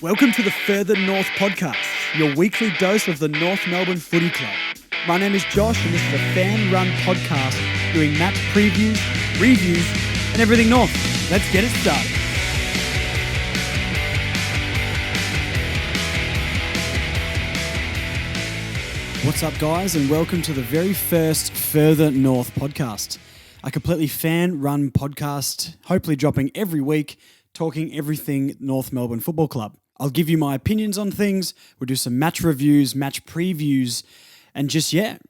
Welcome to the Further North podcast, your weekly dose of the North Melbourne Footy Club. My name is Josh and this is a fan-run podcast doing match previews, reviews and everything North. Let's get it started. What's up guys and welcome to the very first Further North podcast. A completely fan-run podcast, hopefully dropping every week, talking everything North Melbourne Football Club. I'll give you my opinions on things, we'll do some match reviews, match previews, and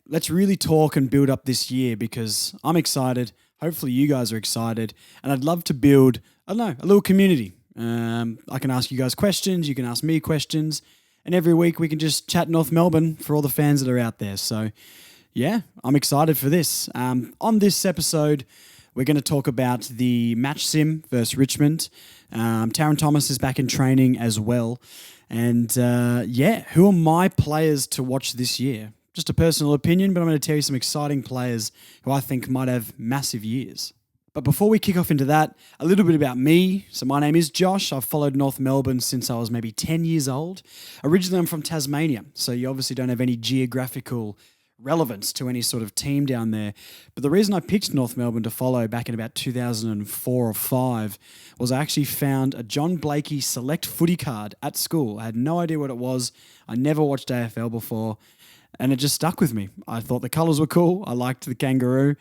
let's really talk and build up this year because I'm excited, hopefully you guys are excited, and I'd love to build, a little community. I can ask you guys questions, you can ask me questions, and every week we can just chat North Melbourne for all the fans that are out there. So yeah, I'm excited for this. On this episode, we're going to talk about the match sim versus Richmond. Tarryn Thomas is back in training as well. And who are my players to watch this year? Just a personal opinion, but I'm going to tell you some exciting players who I think might have massive years. But before we kick off into that, a little bit about me. So my name is Josh. I've followed North Melbourne since I was maybe 10 years old. Originally, I'm from Tasmania, so you obviously don't have any geographical relevance to any sort of team down there. But the reason I picked North Melbourne to follow back in about 2004 or 5 was I actually found a John Blakey select footy card at school. I had no idea what it was. I never watched AFL before, and it just stuck with me. I thought the colours were cool. I liked the kangaroo.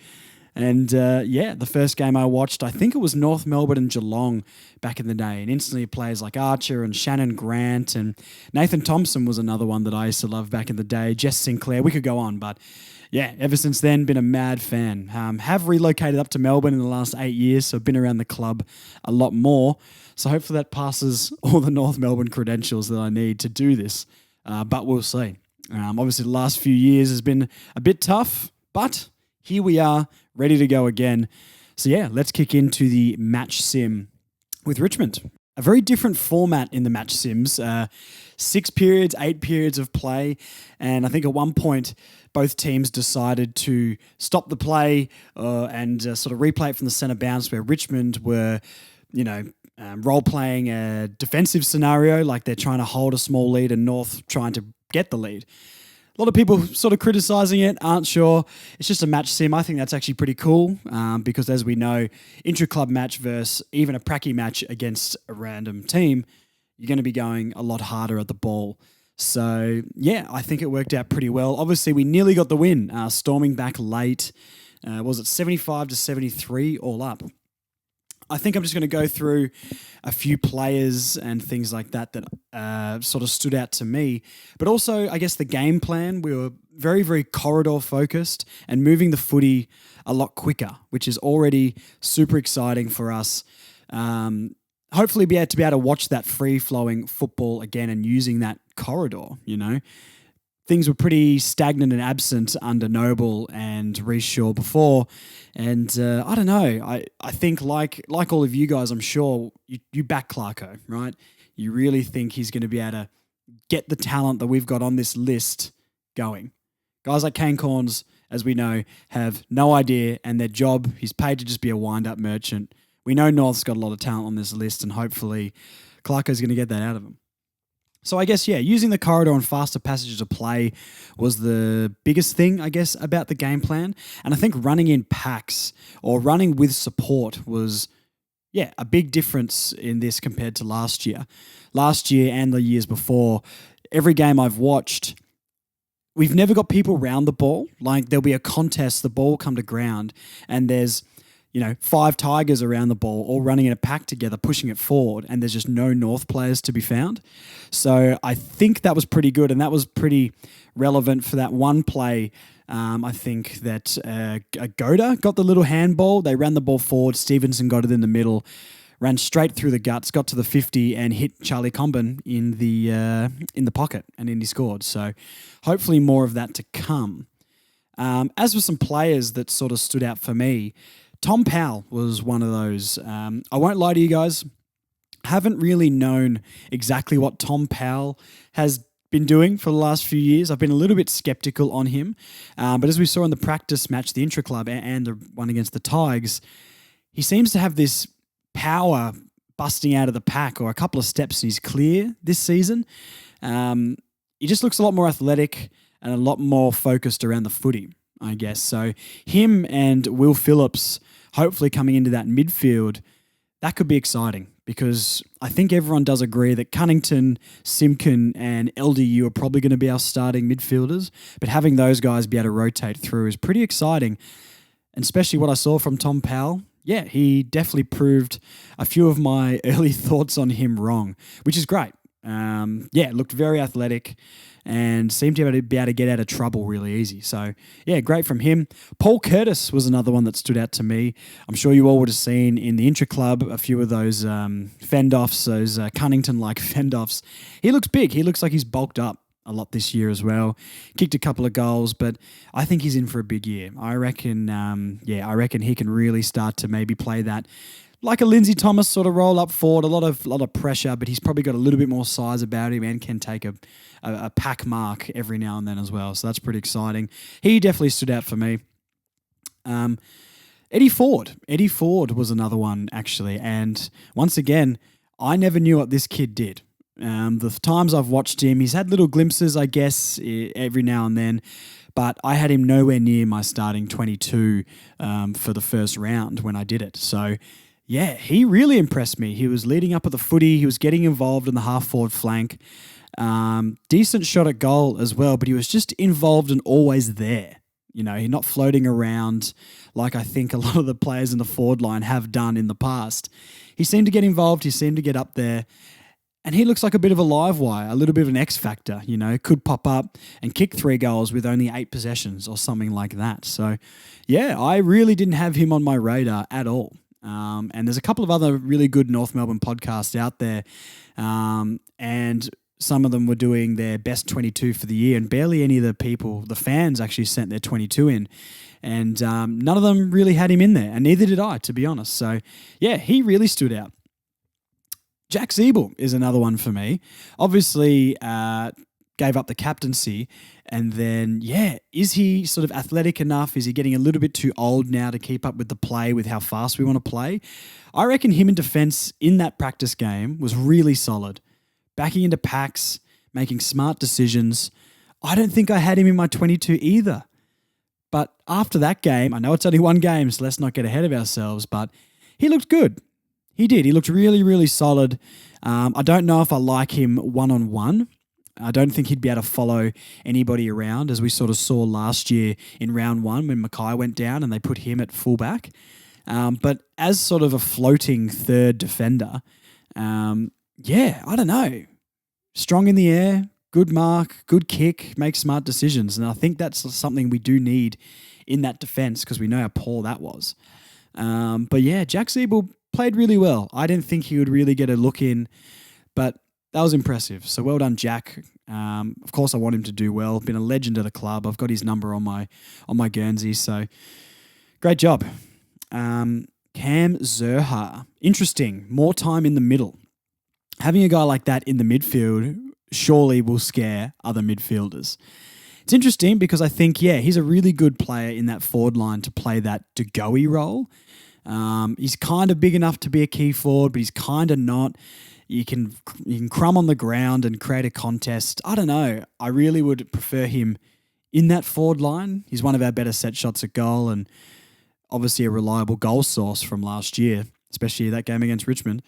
And the first game I watched, I think it was North Melbourne and Geelong back in the day. And instantly players like Archer and Shannon Grant and Nathan Thompson was another one that I used to love back in the day. Jess Sinclair, we could go on. But yeah, ever since then, been a mad fan. Have relocated up to Melbourne in the last 8 years, so I've been around the club a lot more. So hopefully that passes all the North Melbourne credentials that I need to do this. But we'll see. Obviously the last few years has been a bit tough, but here we are, ready to go again. So yeah, let's kick into the match sim with Richmond. A very different format in the match sims. 6 periods, 8 periods of play. And I think at one point, both teams decided to stop the play and sort of replay it from the centre bounce where Richmond were, role-playing a defensive scenario, like they're trying to hold a small lead and North trying to get the lead. A lot of people sort of criticising it, aren't sure. It's just a match sim. I think that's actually pretty cool because as we know, intra-club match versus even a pracky match against a random team, you're going to be going a lot harder at the ball. So, yeah, I think it worked out pretty well. Obviously, we nearly got the win, storming back late. Was it 75-73 all up? I think I'm just going to go through a few players and things like that sort of stood out to me. But also, I guess the game plan, we were very, very corridor focused and moving the footy a lot quicker, which is already super exciting for us. Hopefully be able to watch that free-flowing football again and using that corridor, Things were pretty stagnant and absent under Noble and Reece Shaw before. And I don't know. I think like all of you guys, I'm sure you back Clarko, right? You really think he's going to be able to get the talent that we've got on this list going. Guys like Kane Corns, as we know, have no idea and their job, he's paid to just be a wind-up merchant. We know North's got a lot of talent on this list and hopefully Clarko's going to get that out of him. So I guess, using the corridor and faster passages of play was the biggest thing, I guess, about the game plan. And I think running in packs or running with support was, a big difference in this compared to last year. Last year and the years before, every game I've watched, we've never got people round the ball. Like there'll be a contest, the ball will come to ground and there's 5 Tigers around the ball, all running in a pack together, pushing it forward, and there's just no North players to be found. So I think that was pretty good, and that was pretty relevant for that one play. I think that Goda got the little handball. They ran the ball forward. Stevenson got it in the middle, ran straight through the guts, got to the 50, and hit Charlie Comben in the pocket, and Indy scored. So hopefully more of that to come. As for some players that sort of stood out for me, Tom Powell was one of those. I won't lie to you guys. Haven't really known exactly what Tom Powell has been doing for the last few years. I've been a little bit skeptical on him. But as we saw in the practice match, the intra-club and the one against the Tigers, he seems to have this power busting out of the pack or a couple of steps and he's clear this season. He just looks a lot more athletic and a lot more focused around the footy, I guess. So him and Will Phillips hopefully coming into that midfield, that could be exciting because I think everyone does agree that Cunnington, Simpkin and LDU are probably going to be our starting midfielders, but having those guys be able to rotate through is pretty exciting, and especially what I saw from Tom Powell. Yeah, he definitely proved a few of my early thoughts on him wrong, which is great. Looked very athletic and seemed to be able to get out of trouble really easy. So, yeah, great from him. Paul Curtis was another one that stood out to me. I'm sure you all would have seen in the intra-club a few of those fend-offs, those Cunnington-like fend-offs. He looks big. He looks like he's bulked up a lot this year as well. Kicked a couple of goals, but I think he's in for a big year. I reckon he can really start to maybe play that like a Lindsay Thomas sort of roll up forward, a lot of pressure, but he's probably got a little bit more size about him and can take a pack mark every now and then as well. So that's pretty exciting. He definitely stood out for me. Eddie Ford was another one actually, and once again, I never knew what this kid did. The times I've watched him, he's had little glimpses, I guess, every now and then, but I had him nowhere near my starting 22 for the first round when I did it. So, yeah, he really impressed me. He was leading up at the footy. He was getting involved in the half-forward flank. Decent shot at goal as well, but he was just involved and always there. You know, he's not floating around like I think a lot of the players in the forward line have done in the past. He seemed to get involved. He seemed to get up there. And he looks like a bit of a live wire, a little bit of an X factor, you know, could pop up and kick 3 goals with only 8 possessions or something like that. So, yeah, I really didn't have him on my radar at all. And there's a couple of other really good North Melbourne podcasts out there, and some of them were doing their best 22 for the year, and barely any of the fans actually sent their 22 in, and none of them really had him in there, and neither did I, to be honest. So, yeah, he really stood out. Jack Zeeble is another one for me. Obviously, gave up the captaincy, and then, is he sort of athletic enough? Is he getting a little bit too old now to keep up with the play, with how fast we want to play? I reckon him in defence in that practice game was really solid. Backing into packs, making smart decisions. I don't think I had him in my 22 either. But after that game, I know it's only one game, so let's not get ahead of ourselves, but he looked good. He did. He looked really, really solid. I don't know if I like him one-on-one. I don't think he'd be able to follow anybody around, as we sort of saw last year in round 1 when Mackay went down and they put him at fullback. But as sort of a floating third defender, I don't know. Strong in the air, good mark, good kick, make smart decisions. And I think that's something we do need in that defence because we know how poor that was. Jack Zeeble played really well. I didn't think he would really get a look in, but that was impressive. So well done, Jack. Of course, I want him to do well. Been a legend of the club. I've got his number on my Guernsey. So great job. Cam Zurhaar. Interesting. More time in the middle. Having a guy like that in the midfield surely will scare other midfielders. It's interesting because I think, he's a really good player in that forward line to play that De-Goey role. He's kind of big enough to be a key forward, but he's kind of not. You can crumb on the ground and create a contest. I don't know. I really would prefer him in that forward line. He's one of our better set shots at goal and obviously a reliable goal source from last year, especially that game against Richmond.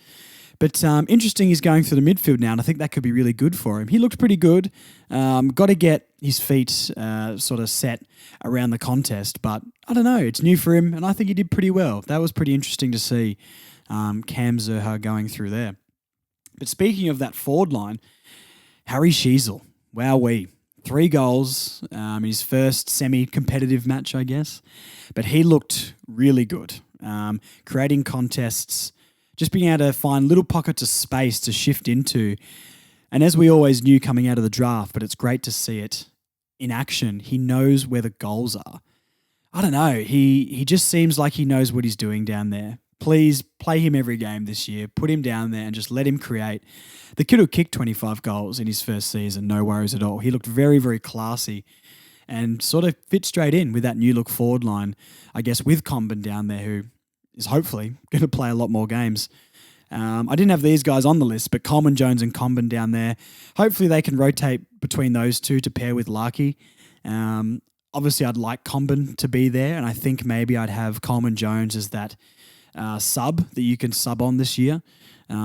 But interesting, he's going through the midfield now, and I think that could be really good for him. He looked pretty good. Got to get his feet sort of set around the contest, but I don't know. It's new for him, and I think he did pretty well. That was pretty interesting to see Cam Zurhaar going through there. But speaking of that forward line, Harry Sheezel, wowee. 3 goals in his first semi-competitive match, I guess. But he looked really good, creating contests, just being able to find little pockets of space to shift into. And as we always knew coming out of the draft, but it's great to see it in action, he knows where the goals are. I don't know, he just seems like he knows what he's doing down there. Please play him every game this year, put him down there and just let him create. The kid who kicked 25 goals in his first season, no worries at all. He looked very, very classy and sort of fit straight in with that new look forward line, I guess, with Comben down there, who is hopefully going to play a lot more games. I didn't have these guys on the list, but Coleman, Jones and Comben down there. Hopefully they can rotate between those two to pair with Larkey. Obviously, I'd like Comben to be there, and I think maybe I'd have Coleman Jones as that sub that you can sub on this year,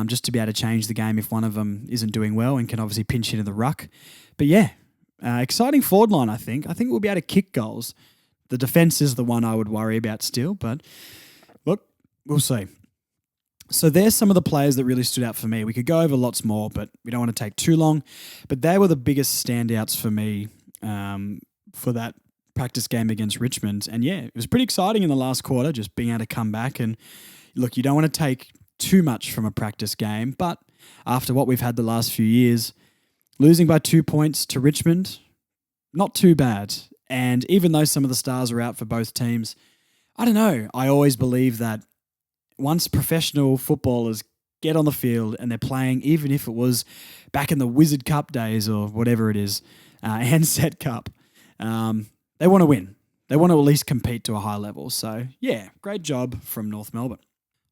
just to be able to change the game if one of them isn't doing well and can obviously pinch into the ruck. But yeah, exciting forward line, I think. I think we'll be able to kick goals. The defence is the one I would worry about still, but look, we'll see. So there's some of the players that really stood out for me. We could go over lots more, but we don't want to take too long. But they were the biggest standouts for me for that practice game against Richmond. And yeah, it was pretty exciting in the last quarter, just being able to come back. And look, you don't want to take too much from a practice game, but after what we've had the last few years, losing by 2 points to Richmond, not too bad. And even though some of the stars are out for both teams, I don't know. I always believe that once professional footballers get on the field and they're playing, even if it was back in the Wizard Cup days or whatever it is, Ansett Cup, they want to win. They want to at least compete to a high level. So, yeah, great job from North Melbourne.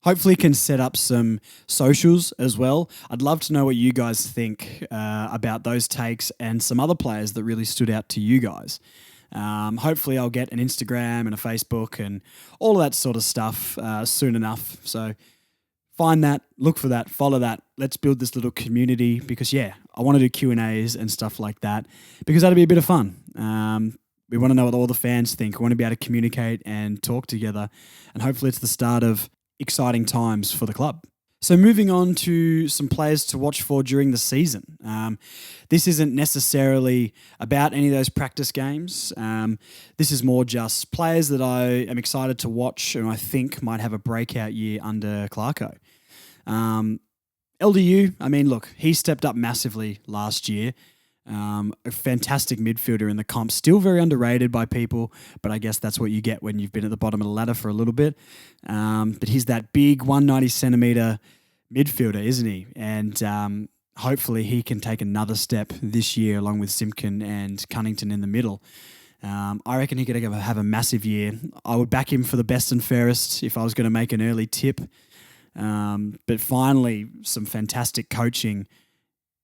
Hopefully can set up some socials as well. I'd love to know what you guys think about those takes and some other players that really stood out to you guys. Hopefully I'll get an Instagram and a Facebook and all of that sort of stuff soon enough. So find that, look for that, follow that. Let's build this little community because, yeah, I want to do Q&As and stuff like that because that'll be a bit of fun. We want to know what all the fans think. We want to be able to communicate and talk together. And hopefully it's the start of exciting times for the club. So moving on to some players to watch for during the season. This isn't necessarily about any of those practice games. This is more just players that I am excited to watch and I think might have a breakout year under Clarko. LDU, I mean, look, he stepped up massively last year. A fantastic midfielder in the comp, still very underrated by people, but I guess that's what you get when you've been at the bottom of the ladder for a little bit. But he's that big 190 centimetre midfielder, isn't he? And hopefully he can take another step this year along with Simpkin and Cunnington in the middle. I reckon he could have a massive year. I would back him for the best and fairest if I was going to make an early tip. But finally, some fantastic coaching.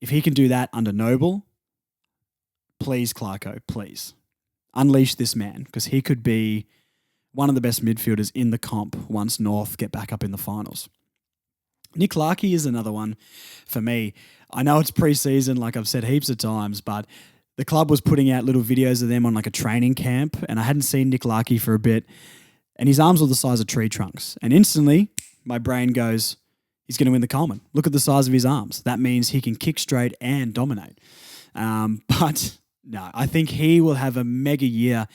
If he can do that under Noble, please, Clarko, please. Unleash this man because he could be one of the best midfielders in the comp once North get back up in the finals. Nick Larkey is another one for me. I know it's pre-season, like I've said heaps of times, but the club was putting out little videos of them on like a training camp, and I hadn't seen Nick Larkey for a bit, and his arms were the size of tree trunks. And instantly, my brain goes, he's going to win the Coleman. Look at the size of his arms. That means he can kick straight and dominate. But no, I think he will have a mega year.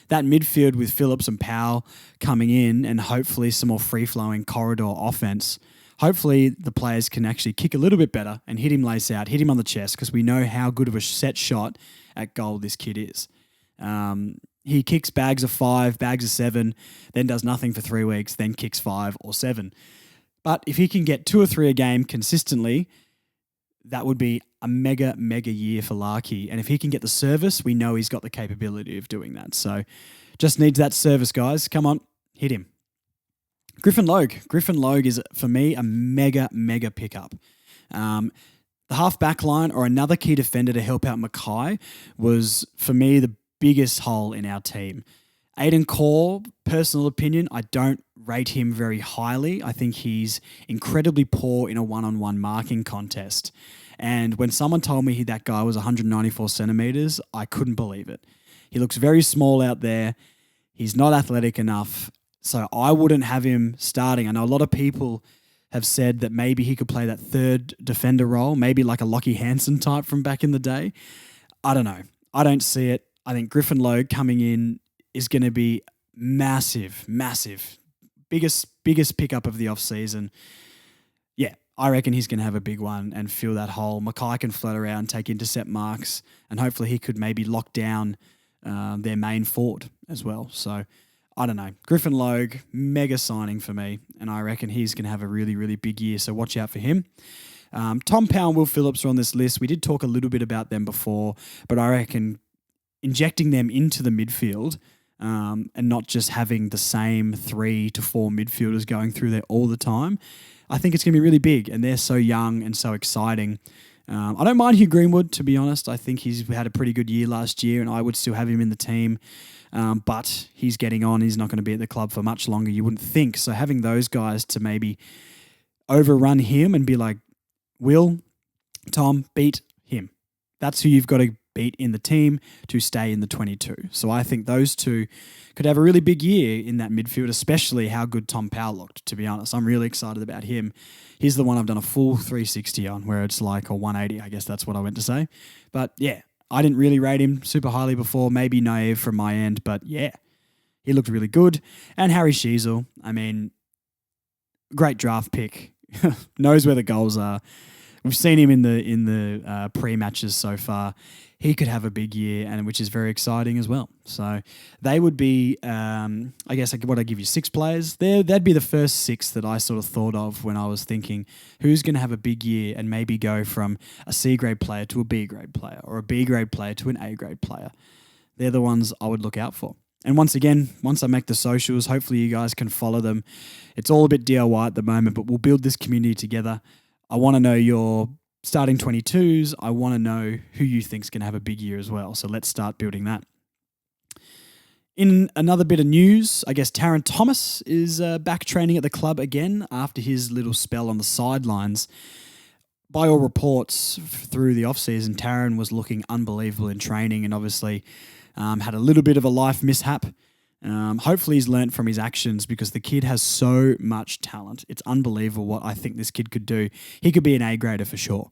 That midfield with Phillips and Powell coming in and hopefully some more free-flowing corridor offense. Hopefully the players can actually kick a little bit better and hit him lace out, hit him on the chest because we know how good of a set shot at goal this kid is. He kicks bags of 5, bags of 7, then does nothing for 3 weeks, then kicks 5 or 7. But if he can get 2 or 3 a game consistently, that would be a mega, mega year for Larkey. And if he can get the service, we know he's got the capability of doing that. So just needs that service, guys. Come on, hit him. Griffin Logue. Griffin Logue is, for me, a mega, mega pickup. The half-back line or another key defender to help out Mackay was, for me, the biggest hole in our team. Aiden Core, personal opinion, I don't rate him very highly. I think he's incredibly poor in a one-on-one marking contest. And when someone told me that guy was 194 centimetres, I couldn't believe it. He looks very small out there. He's not athletic enough. So I wouldn't have him starting. I know a lot of people have said that maybe he could play that third defender role, maybe like a Lockie Hansen type from back in the day. I don't know. I don't see it. I think Griffin Logue coming in is going to be massive, massive. Biggest pickup of the off-season. Yeah, I reckon he's going to have a big one and fill that hole. Mackay can float around, take intercept marks, and hopefully he could maybe lock down their main forward as well. So, I don't know. Griffin Logue, mega signing for me, and I reckon he's going to have a really, really big year, so watch out for him. Tom Powell and Will Phillips are on this list. We did talk a little bit about them before, but I reckon injecting them into the midfield and not just having the same 3 to 4 midfielders going through there all the time, I think it's going to be really big, and they're so young and so exciting. I don't mind Hugh Greenwood, to be honest. I think he's had a pretty good year last year, and I would still have him in the team. But he's getting on. He's not going to be at the club for much longer, you wouldn't think. So having those guys to maybe overrun him and be like, Will, Tom, beat him. That's who you've got to beat in the team to stay in the 22. So I think those two could have a really big year in that midfield, especially how good Tom Powell looked, to be honest. I'm really excited about him. He's the one I've done a full 360 on, where it's like a 180. I guess that's what I went to say. But yeah, I didn't really rate him super highly before, maybe naive from my end, but yeah, he looked really good. And Harry Sheasel, I mean, great draft pick. Knows where the goals are. We've seen him in the pre-matches so far. He could have a big year, and which is very exciting as well. So they would be, I guess, what I give you 6 players. That'd be the first 6 that I sort of thought of when I was thinking who's going to have a big year and maybe go from a C grade player to a B grade player, or a B grade player to an A grade player. They're the ones I would look out for. And once again, once I make the socials, hopefully you guys can follow them. It's all a bit DIY at the moment, but we'll build this community together. I want to know your starting 22s. I want to know who you think's going to have a big year as well. So let's start building that. In another bit of news, I guess Tarryn Thomas is back training at the club again after his little spell on the sidelines. By all reports through the off-season, Tarryn was looking unbelievable in training and obviously had a little bit of a life mishap. Hopefully he's learnt from his actions, because the kid has so much talent. It's unbelievable what I think this kid could do. He could be an A grader for sure.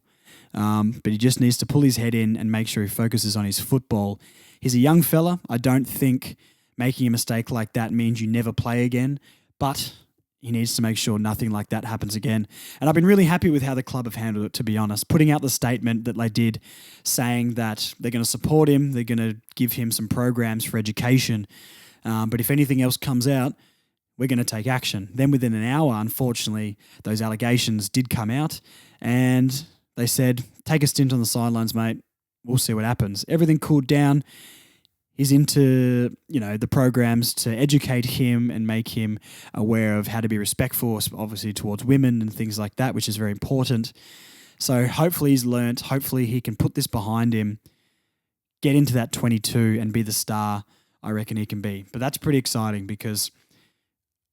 But he just needs to pull his head in and make sure he focuses on his football. He's a young fella. I don't think making a mistake like that means you never play again, but he needs to make sure nothing like that happens again. And I've been really happy with how the club have handled it, to be honest. Putting out the statement that they did, saying that they're going to support him, they're going to give him some programs for education. But if anything else comes out, we're going to take action. Then within an hour, unfortunately, those allegations did come out, and they said, take a stint on the sidelines, mate. We'll see what happens. Everything cooled down. He's into, the programs to educate him and make him aware of how to be respectful, obviously towards women and things like that, which is very important. So hopefully he's learnt. Hopefully he can put this behind him, get into that 22 and be the star I reckon he can be. But that's pretty exciting, because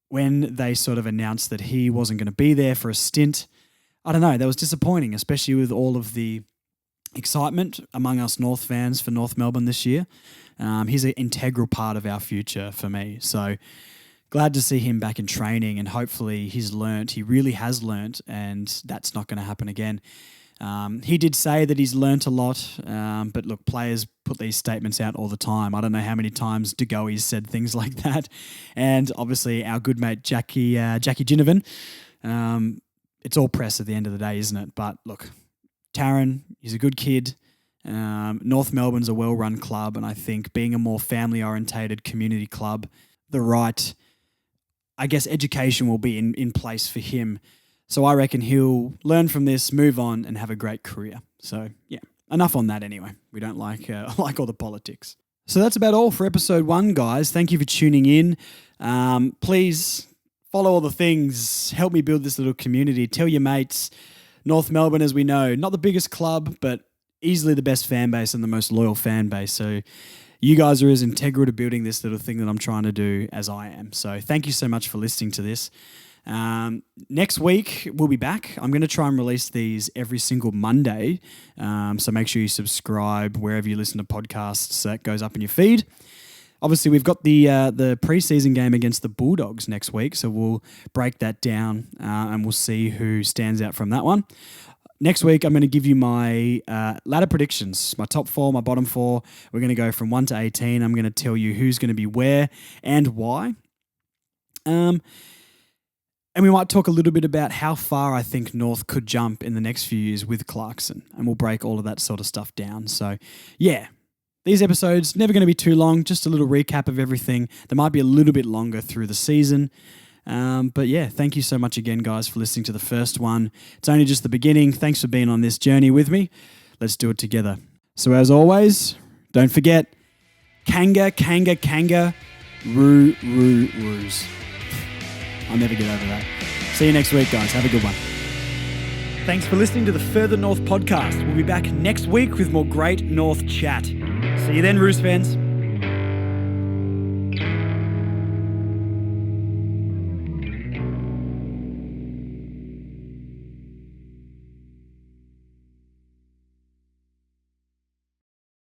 when they sort of announced that he wasn't going to be there for a stint, I don't know, that was disappointing, especially with all of the excitement among us North fans for North Melbourne this year. He's an integral part of our future for me. So glad to see him back in training, and hopefully he really has learnt, and that's not going to happen again. He did say that he's learnt a lot, but look, players put these statements out all the time. I don't know how many times De Goey's said things like that. And obviously our good mate Jackie Ginnivan, it's all press at the end of the day, isn't it? But look, Tarryn, he's a good kid. North Melbourne's a well-run club, and I think being a more family-orientated community club, the right, I guess, education will be in place for him. So I reckon he'll learn from this, move on, and have a great career. So yeah, enough on that anyway. We don't like all the politics. So that's about all for episode 1, guys. Thank you for tuning in. Please follow all the things. Help me build this little community. Tell your mates. North Melbourne, as we know, not the biggest club, but easily the best fan base and the most loyal fan base. So you guys are as integral to building this little thing that I'm trying to do as I am. So thank you so much for listening to this. Next week, we'll be back. I'm going to try and release these every single Monday. So make sure you subscribe wherever you listen to podcasts. So that goes up in your feed. Obviously, we've got the preseason game against the Bulldogs next week. So we'll break that down and we'll see who stands out from that one. Next week, I'm going to give you my ladder predictions, my top 4, my bottom 4. We're going to go from 1 to 18. I'm going to tell you who's going to be where and why. And we might talk a little bit about how far I think North could jump in the next few years with Clarkson. And we'll break all of that sort of stuff down. So, yeah, these episodes, never going to be too long. Just a little recap of everything. They might be a little bit longer through the season. But yeah, thank you so much again, guys, for listening to the first one. It's only just the beginning. Thanks for being on this journey with me. Let's do it together. So as always, don't forget, Kanga, Kanga, Kanga, Roo, Roo, Roos. I'll never get over that. See you next week, guys. Have a good one. Thanks for listening to the Further North podcast. We'll be back next week with more great North chat. See you then, Roos fans.